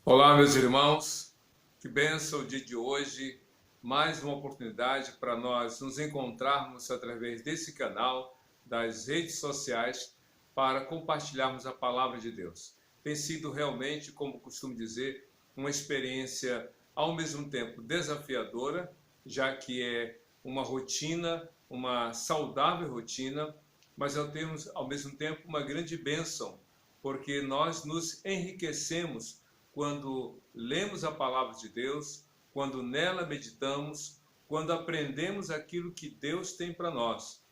Olá, meus irmãos, que bênção o dia de hoje, mais uma oportunidade para nós nos encontrarmos através desse canal, das redes sociais, para compartilharmos a palavra de Deus. Tem sido realmente, como costumo dizer, uma experiência ao mesmo tempo desafiadora, já que é uma rotina, uma saudável rotina, mas ao mesmo tempo uma grande bênção, porque nós nos enriquecemos quando lemos a palavra de Deus, quando nela meditamos, quando aprendemos aquilo que Deus tem para nós.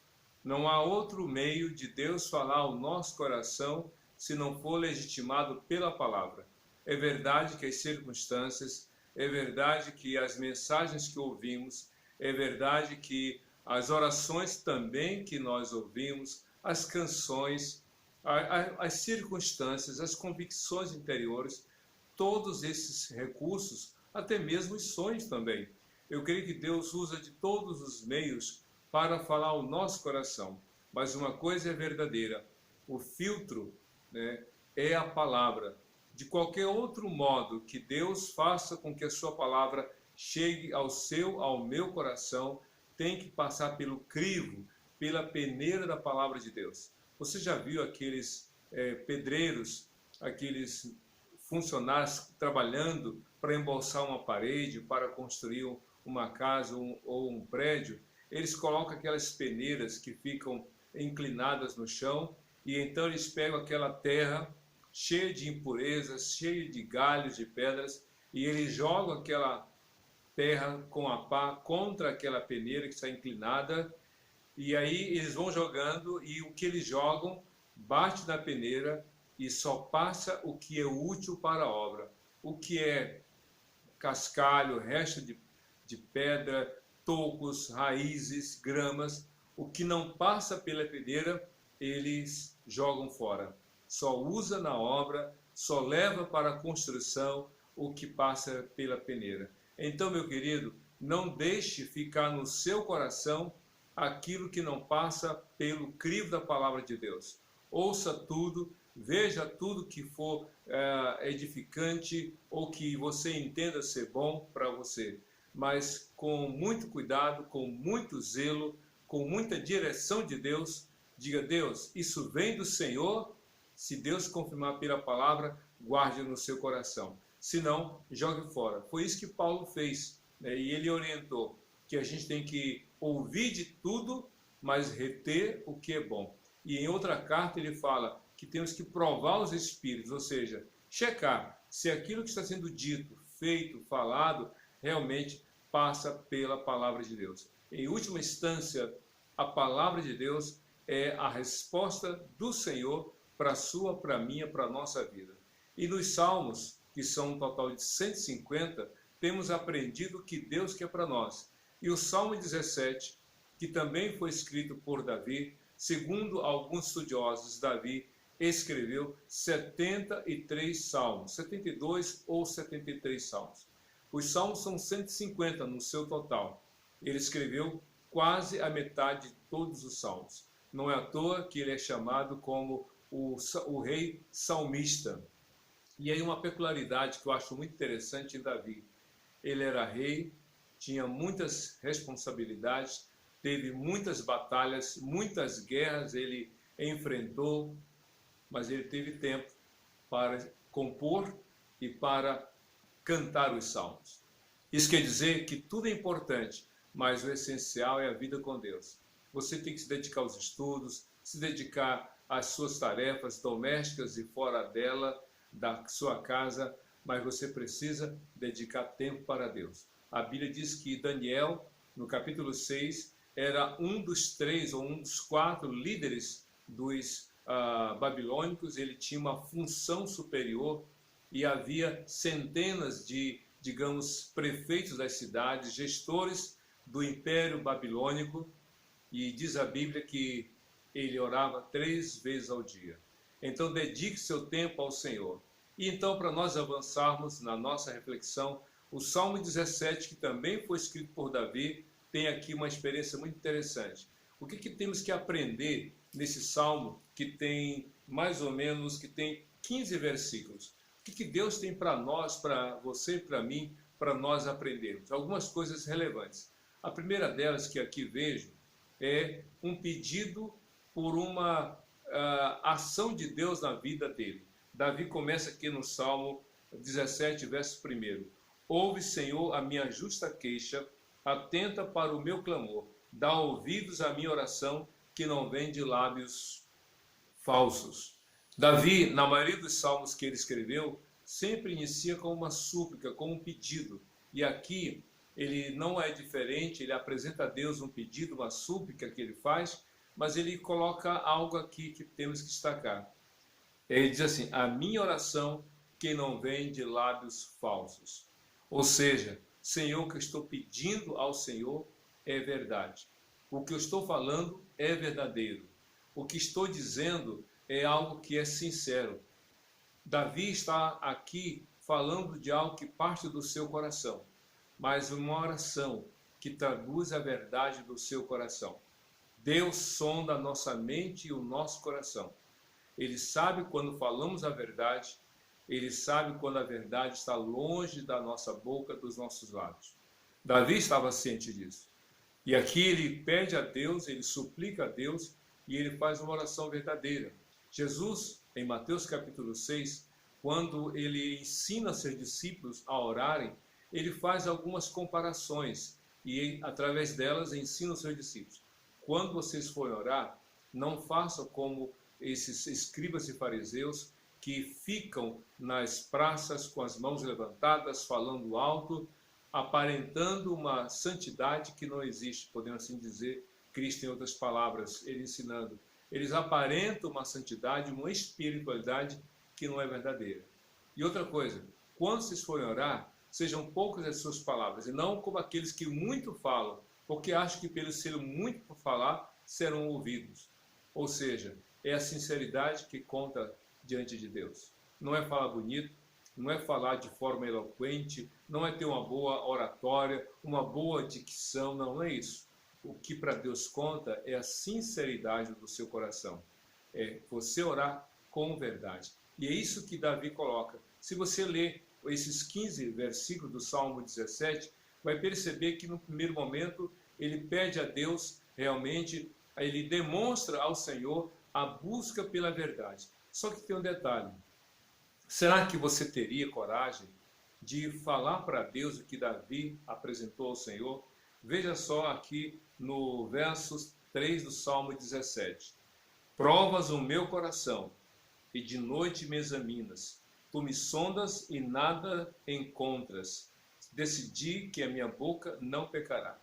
Não há outro meio de Deus falar ao nosso coração se não for legitimado pela palavra. É verdade que as circunstâncias, é verdade que as mensagens que ouvimos, é verdade que as orações também que nós ouvimos, as canções, as circunstâncias, as convicções interiores, todos esses recursos, até mesmo os sonhos também. Eu creio que Deus usa de todos os meios para falar ao nosso coração. Mas uma coisa é verdadeira: o filtro, né, é a palavra. De qualquer outro modo que Deus faça com que a sua palavra chegue ao meu coração, tem que passar pelo crivo, pela peneira da palavra de Deus. Você já viu aqueles pedreiros, aqueles funcionários trabalhando para embolsar uma parede, para construir uma casa ou um prédio? Eles colocam aquelas peneiras que ficam inclinadas no chão e então eles pegam aquela terra cheia de impurezas, cheia de galhos, de pedras, e eles jogam aquela terra com a pá contra aquela peneira que está inclinada, e aí eles vão jogando e o que eles jogam bate na peneira e só passa o que é útil para a obra. O que é cascalho, resto de pedra, tocos, raízes, gramas, o que não passa pela peneira, eles jogam fora. Só usa na obra, só leva para a construção o que passa pela peneira. Então, meu querido, não deixe ficar no seu coração aquilo que não passa pelo crivo da palavra de Deus. Ouça tudo, veja tudo que for edificante ou que você entenda ser bom para você, mas com muito cuidado, com muito zelo, com muita direção de Deus. Diga: Deus, isso vem do Senhor. Se Deus confirmar pela palavra, guarde no seu coração. Se não, jogue fora. Foi isso que Paulo fez, né? E ele orientou que a gente tem que ouvir de tudo, mas reter o que é bom. E em outra carta ele fala que temos que provar os espíritos, ou seja, checar se aquilo que está sendo dito, feito, falado, realmente passa pela palavra de Deus. Em última instância, a palavra de Deus é a resposta do Senhor para a sua, para a minha, para a nossa vida. E nos Salmos, que são um total de 150, temos aprendido o que Deus quer para nós. E o Salmo 17, que também foi escrito por Davi, segundo alguns estudiosos, Davi escreveu 73 salmos, 72 ou 73 salmos. Os salmos são 150 no seu total. Ele escreveu quase a metade de todos os salmos. Não é à toa que ele é chamado como o rei salmista. E aí uma peculiaridade que eu acho muito interessante em Davi: ele era rei, tinha muitas responsabilidades, teve muitas batalhas, muitas guerras ele enfrentou, mas ele teve tempo para compor e para cantar os salmos. Isso quer dizer que tudo é importante, mas o essencial é a vida com Deus. Você tem que se dedicar aos estudos, se dedicar às suas tarefas domésticas e fora dela, da sua casa, mas você precisa dedicar tempo para Deus. A Bíblia diz que Daniel, no capítulo 6, era um dos 3 ou um dos 4 líderes dos babilônicos. Ele tinha uma função superior e havia centenas de, digamos, prefeitos das cidades, gestores do Império Babilônico, e diz a Bíblia que ele orava 3 vezes ao dia. Então, dedique seu tempo ao Senhor. E então, para nós avançarmos na nossa reflexão, o Salmo 17, que também foi escrito por Davi, tem aqui uma experiência muito interessante. O que temos que aprender nesse Salmo, que tem mais ou menos 15 versículos? que Deus tem para nós, para você e para mim, para nós aprendermos? Algumas coisas relevantes. A primeira delas que aqui vejo é um pedido por uma ação de Deus na vida dele. Davi começa aqui no Salmo 17, verso 1. Ouve, Senhor, a minha justa queixa, atenta para o meu clamor, dá ouvidos à minha oração, que não vem de lábios falsos. Davi, na maioria dos salmos que ele escreveu, sempre inicia com uma súplica, com um pedido. E aqui ele não é diferente, ele apresenta a Deus um pedido, uma súplica que ele faz, mas ele coloca algo aqui que temos que destacar. Ele diz assim: a minha oração que não vem de lábios falsos. Ou seja, Senhor, o que eu estou pedindo ao Senhor é verdade. O que eu estou falando é verdadeiro. O que estou dizendo é algo que é sincero. Davi está aqui falando de algo que parte do seu coração, mas uma oração que traduz a verdade do seu coração. Deus sonda a nossa mente e o nosso coração. Ele sabe quando falamos a verdade, ele sabe quando a verdade está longe da nossa boca, dos nossos lábios. Davi estava ciente disso. E aqui ele pede a Deus, ele suplica a Deus e ele faz uma oração verdadeira. Jesus, em Mateus capítulo 6, quando ele ensina seus discípulos a orarem, ele faz algumas comparações e através delas ensina os seus discípulos. Quando vocês forem orar, não façam como esses escribas e fariseus que ficam nas praças com as mãos levantadas, falando alto, aparentando uma santidade que não existe, podemos assim dizer, Cristo em outras palavras, ele ensinando. Eles aparentam uma santidade, uma espiritualidade que não é verdadeira. E outra coisa, quando vocês forem orar, sejam poucas as suas palavras, e não como aqueles que muito falam, porque acham que pelo ser muito por falar, serão ouvidos. Ou seja, é a sinceridade que conta diante de Deus. Não é falar bonito, não é falar de forma eloquente, não é ter uma boa oratória, uma boa dicção, não é isso. O que para Deus conta é a sinceridade do seu coração. É você orar com verdade. E é isso que Davi coloca. Se você ler esses 15 versículos do Salmo 17, vai perceber que no primeiro momento ele pede a Deus realmente, ele demonstra ao Senhor a busca pela verdade. Só que tem um detalhe. Será que você teria coragem de falar para Deus o que Davi apresentou ao Senhor? Veja só aqui no verso 3 do Salmo 17. Provas o meu coração e de noite me examinas. Tu me sondas e nada encontras. Decidi que a minha boca não pecará.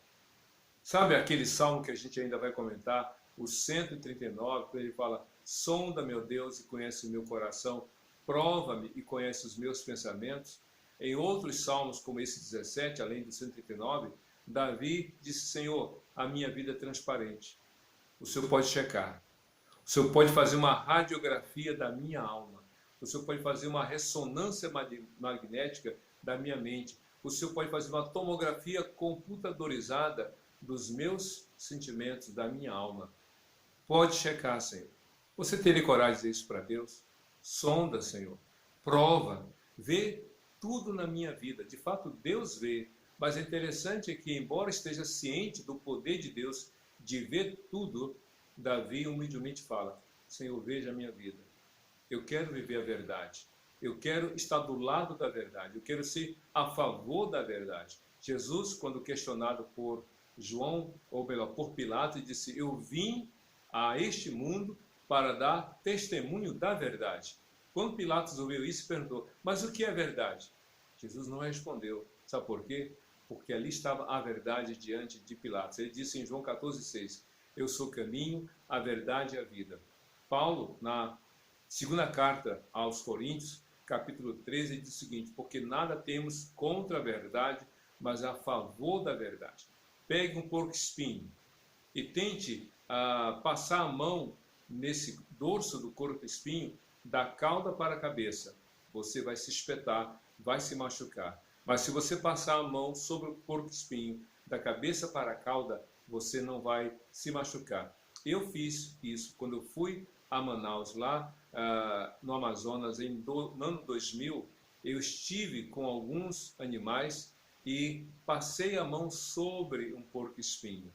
Sabe aquele salmo que a gente ainda vai comentar, o 139, quando ele fala: sonda, meu Deus, e conhece o meu coração, prova-me e conhece os meus pensamentos. Em outros salmos, como esse 17, além do 139, Davi disse: Senhor, a minha vida é transparente. O Senhor pode checar. O Senhor pode fazer uma radiografia da minha alma. O Senhor pode fazer uma ressonância magnética da minha mente. O Senhor pode fazer uma tomografia computadorizada dos meus sentimentos, da minha alma. Pode checar, Senhor. Você teria coragem de dizer isso para Deus? Sonda, Senhor. Prova. Vê tudo na minha vida. De fato, Deus vê. Mas é interessante que, embora esteja ciente do poder de Deus de ver tudo, Davi humildemente fala: Senhor, veja a minha vida. Eu quero viver a verdade. Eu quero estar do lado da verdade. Eu quero ser a favor da verdade. Jesus, quando questionado por João, ou melhor, por Pilatos, disse: eu vim a este mundo para dar testemunho da verdade. Quando Pilatos ouviu isso, perguntou: mas o que é verdade? Jesus não respondeu. Sabe por quê? Porque ali estava a verdade diante de Pilatos. Ele disse em João 14,6: eu sou o caminho, a verdade e a vida. Paulo, na segunda carta aos Coríntios, capítulo 13, diz o seguinte: porque nada temos contra a verdade, mas a favor da verdade. Pegue um porco-espinho e tente passar a mão nesse dorso do porco-espinho, da cauda para a cabeça. Você vai se espetar, vai se machucar. Mas se você passar a mão sobre o porco-espinho, da cabeça para a cauda, você não vai se machucar. Eu fiz isso quando eu fui a Manaus, lá no Amazonas, no ano 2000. Eu estive com alguns animais e passei a mão sobre um porco-espinho.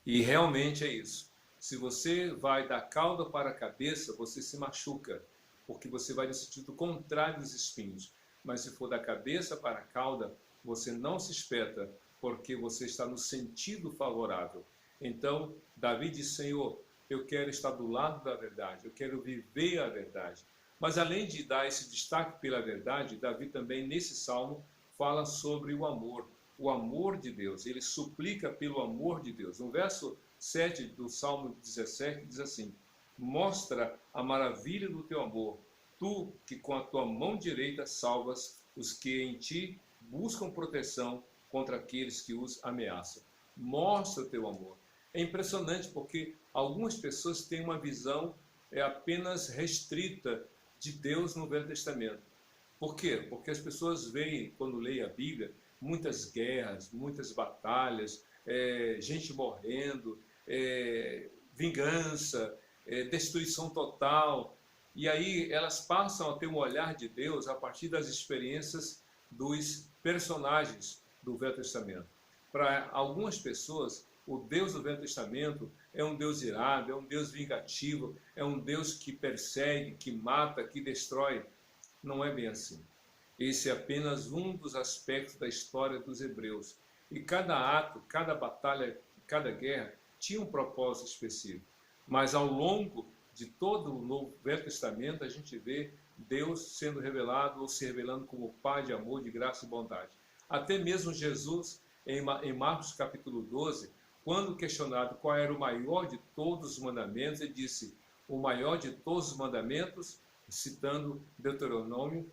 E realmente é isso. Se você vai da cauda para a cabeça, você se machuca, porque você vai no sentido contrário dos espinhos. Mas se for da cabeça para a cauda, você não se espeta, porque você está no sentido favorável. Então, Davi diz: Senhor, eu quero estar do lado da verdade, eu quero viver a verdade. Mas além de dar esse destaque pela verdade, Davi também, nesse salmo, fala sobre o amor de Deus. Ele suplica pelo amor de Deus. No verso 7 do Salmo 17 diz assim: mostra a maravilha do teu amor, tu que com a tua mão direita salvas os que em ti buscam proteção contra aqueles que os ameaçam. Mostra o teu amor. É impressionante porque algumas pessoas têm uma visão apenas restrita de Deus no Velho Testamento. Por quê? Porque as pessoas veem, quando leem a Bíblia, muitas guerras, muitas batalhas, gente morrendo, vingança, destruição total. E aí elas passam a ter um olhar de Deus a partir das experiências dos personagens do Velho Testamento. Para algumas pessoas, o Deus do Velho Testamento é um Deus irado, é um Deus vingativo, é um Deus que persegue, que mata, que destrói. Não é bem assim. Esse é apenas um dos aspectos da história dos hebreus. E cada ato, cada batalha, cada guerra tinha um propósito específico. Mas ao longo de todo o Novo Velho Testamento, a gente vê Deus sendo revelado ou se revelando como Pai de amor, de graça e bondade. Até mesmo Jesus, em Marcos capítulo 12, quando questionado qual era o maior de todos os mandamentos, ele disse: o maior de todos os mandamentos, citando Deuteronômio,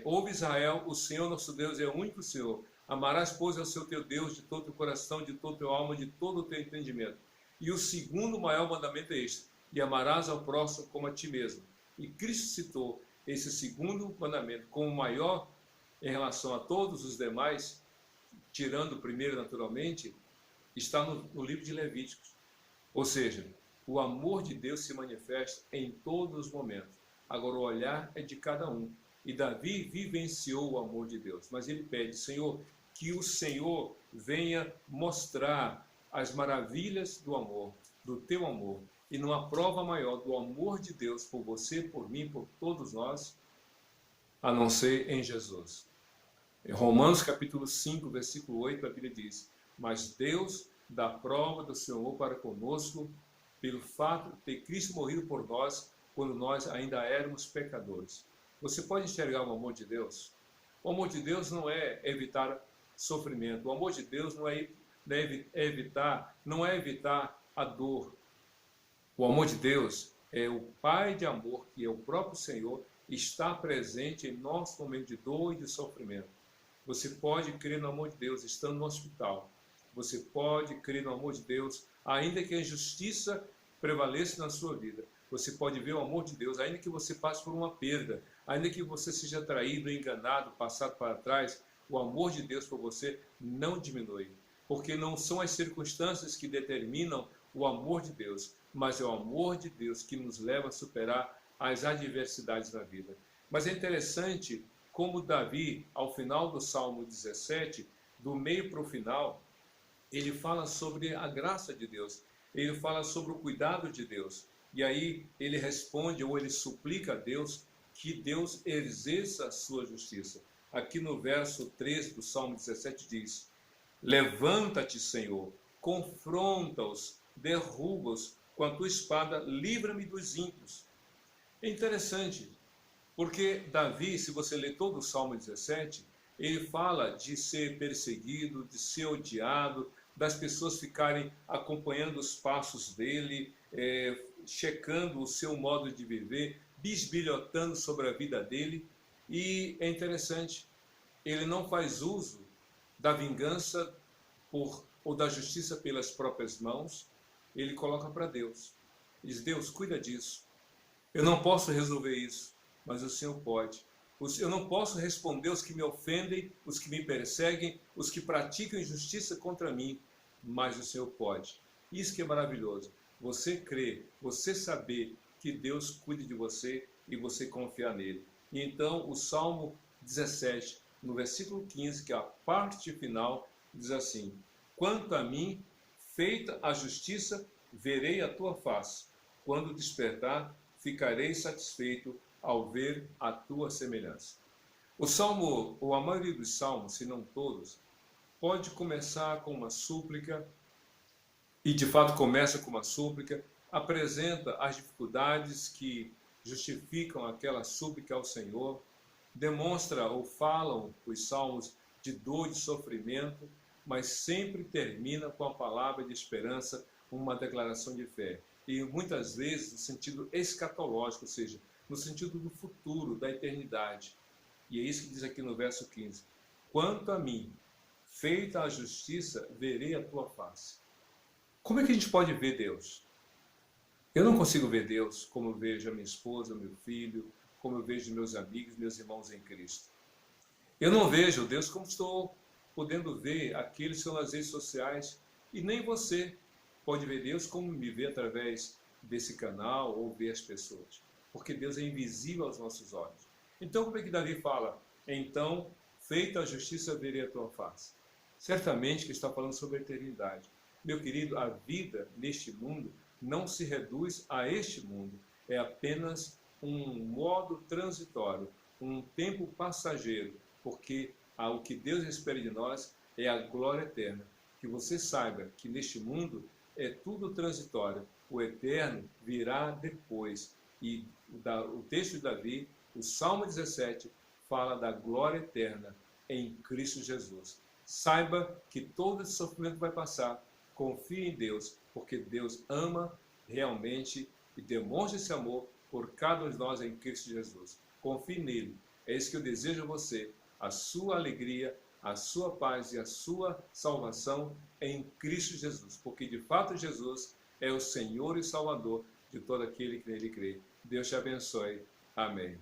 ouve Israel, o Senhor nosso Deus é o único Senhor. Amarás, pois, ao seu teu Deus de todo o teu coração, de toda a tua alma, de todo o teu entendimento. E o segundo maior mandamento é este: e amarás ao próximo como a ti mesmo. E Cristo citou esse segundo mandamento como maior em relação a todos os demais, tirando o primeiro naturalmente, está no livro de Levíticos. Ou seja, o amor de Deus se manifesta em todos os momentos. Agora o olhar é de cada um. E Davi vivenciou o amor de Deus, mas ele pede: Senhor, que o Senhor venha mostrar as maravilhas do amor, do teu amor. E não há prova maior do amor de Deus por você, por mim, por todos nós, a não ser em Jesus. Em Romanos capítulo 5, versículo 8, a Bíblia diz: mas Deus dá prova do seu amor para conosco, pelo fato de ter Cristo morrido por nós, quando nós ainda éramos pecadores. Você pode enxergar o amor de Deus? O amor de Deus não é evitar sofrimento. O amor de Deus não é evitar a dor. O amor de Deus é o Pai de amor, que é o próprio Senhor, está presente em nosso momento de dor e de sofrimento. Você pode crer no amor de Deus estando no hospital. Você pode crer no amor de Deus ainda que a injustiça prevaleça na sua vida. Você pode ver o amor de Deus ainda que você passe por uma perda, ainda que você seja traído, enganado, passado para trás. O amor de Deus por você não diminui, porque não são as circunstâncias que determinam o amor de Deus, mas é o amor de Deus que nos leva a superar as adversidades da vida. Mas é interessante como Davi, ao final do Salmo 17, do meio para o final, ele fala sobre a graça de Deus, ele fala sobre o cuidado de Deus. E aí ele responde, ou ele suplica a Deus, que Deus exerça a sua justiça. Aqui no verso 13 do Salmo 17 diz: levanta-te, Senhor, confronta-os, derruba-os com a tua espada, livra-me dos ímpios. É interessante, porque Davi, se você ler todo o Salmo 17, ele fala de ser perseguido, de ser odiado, das pessoas ficarem acompanhando os passos dele, checando o seu modo de viver, bisbilhotando sobre a vida dele. E é interessante, ele não faz uso da vingança ou da justiça pelas próprias mãos, ele coloca para Deus. Diz: Deus, cuida disso. Eu não posso resolver isso, mas o Senhor pode. Eu não posso responder os que me ofendem, os que me perseguem, os que praticam injustiça contra mim, mas o Senhor pode. Isso que é maravilhoso. Você crer, você saber que Deus cuida de você e você confiar nele. E então o Salmo 17, no versículo 15, que é a parte final, diz assim: quanto a mim, feita a justiça, verei a tua face. Quando despertar, ficarei satisfeito ao ver a tua semelhança. O salmo, ou a maioria dos salmos, se não todos, pode começar com uma súplica, e de fato começa com uma súplica, apresenta as dificuldades que justificam aquela súplica ao Senhor, demonstra ou falam os salmos de dor e de sofrimento, mas sempre termina com a palavra de esperança, uma declaração de fé. E muitas vezes no sentido escatológico, ou seja, no sentido do futuro, da eternidade. E é isso que diz aqui no verso 15: quanto a mim, feita a justiça, verei a tua face. Como é que a gente pode ver Deus? Eu não consigo ver Deus como eu vejo a minha esposa, meu filho, como eu vejo meus amigos, meus irmãos em Cristo. Eu não vejo Deus como estou podendo ver aqueles que estão nas redes sociais, e nem você pode ver Deus como me vê através desse canal ou ver as pessoas, porque Deus é invisível aos nossos olhos. Então, como é que Davi fala? Então, feita a justiça, verei a tua face. Certamente que está falando sobre a eternidade. Meu querido, a vida neste mundo não se reduz a este mundo, é apenas um modo transitório, um tempo passageiro, porque o que Deus espera de nós é a glória eterna. Que você saiba que neste mundo é tudo transitório, o eterno virá depois. E o texto de Davi, o Salmo 17, fala da glória eterna em Cristo Jesus. Saiba que todo esse sofrimento vai passar. Confie em Deus, porque Deus ama realmente e demonstra esse amor por cada um de nós em Cristo Jesus. Confie nele. É isso que eu desejo a você, a sua alegria, a sua paz e a sua salvação em Cristo Jesus, porque de fato Jesus é o Senhor e Salvador de todo aquele que nele crê. Deus te abençoe. Amém.